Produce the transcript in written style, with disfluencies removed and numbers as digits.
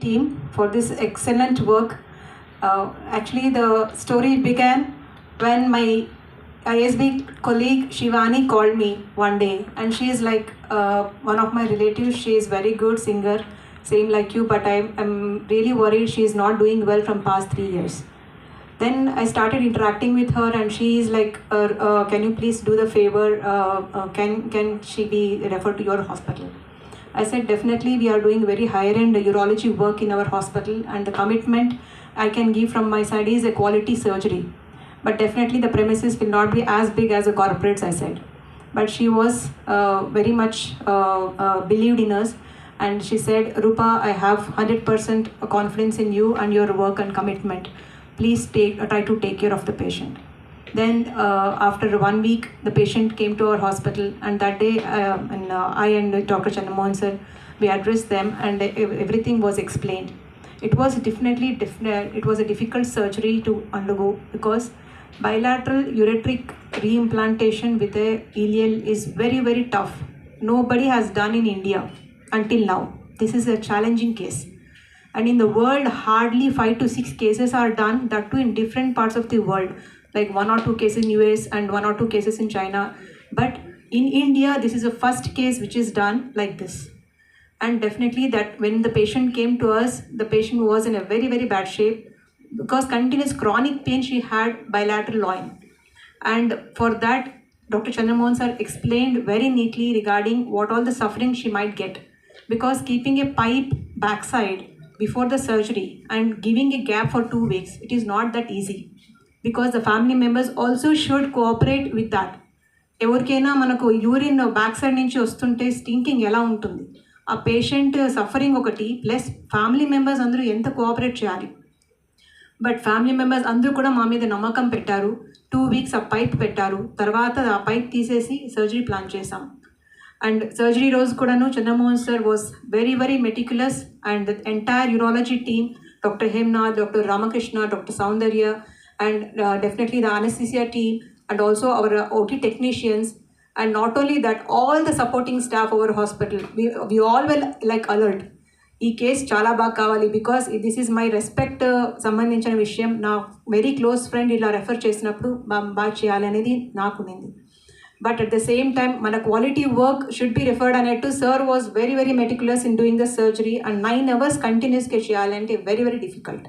team for this excellent work. Actually, the story began when my ISB colleague Shivani called me one day, and she is like one of my relatives. She is very good singer, same like you, but I'm really worried she is not doing well from past 3 years. Then I started interacting with her, and she is like, "Can you please do the favor? Can she be referred to your hospital?" I said, definitely, we are doing very higher end urology work in our hospital, and the commitment I can give from my side is a quality surgery. But definitely the premises will not be as big as the corporates, I said. But she was very much believed in us, and she said, Rupa, I have 100% confidence in you and your work and commitment. Please try to take care of the patient. Then after 1 week, the patient came to our hospital, and that day I and Dr. Chandramohan sir, we addressed them, and everything was explained. It was it was a difficult surgery to undergo, because bilateral ureteric reimplantation with a ileal is very, very tough. Nobody has done in India until now. This is a challenging case. And in the world, hardly 5 to 6 cases are done, that too in different parts of the world, like 1 or 2 cases in US and 1 or 2 cases in China. But in India, this is the first case which is done like this. And definitely that when the patient came to us, the patient was in a very, very bad shape, because continuous chronic pain she had bilateral loin. And for that, Dr. Chandramohan sir explained very neatly regarding what all the suffering she might get. Because keeping a pipe backside before the surgery and giving a gap for 2 weeks, it is not that easy. Because the family members also should cooperate with that. ఎవరికైనా మనకు urine back side నుంచి వస్తుంటే stinking ఎలా ఉంటుంది, ఆ patient suffering ఒకటి, plus family members అందరూ ఎంత కోఆపరేట్ చేయాలి. బట్ ఫ్యామిలీ మెంబర్స్ అందరూ కూడా మా మీద నమ్మకం పెట్టారు. 2 వీక్స్ ఆ పైప్ పెట్టారు. తర్వాత ఆ పైప్ తీసేసి సర్జరీ ప్లాన్ చేసాం. అండ్ సర్జరీ రోజు కూడాను Chandramohan sir was very, very meticulous, and the entire urology team, doctor Hemnath, doctor Ramakrishna, doctor Soundarya, and definitely the anesthesia team, and also our OT technicians, and not only that, all the supporting staff of our hospital, we all were like alert. ఈ case చాలా బాగా కావాలి, because this is my respect సంబంధించిన విషయం. నా very close friend ఇలా refer చేసినప్పుడు బాగా చేయాలి అనేది నాకు ఉంది. But at the same time మన quality work should be referred అన్నట్టు sir was very, very meticulous in doing the surgery, and 9 hours కంటిన్యూస్గా చేయాలంటే వెరీ, వెరీ డిఫికల్ట్.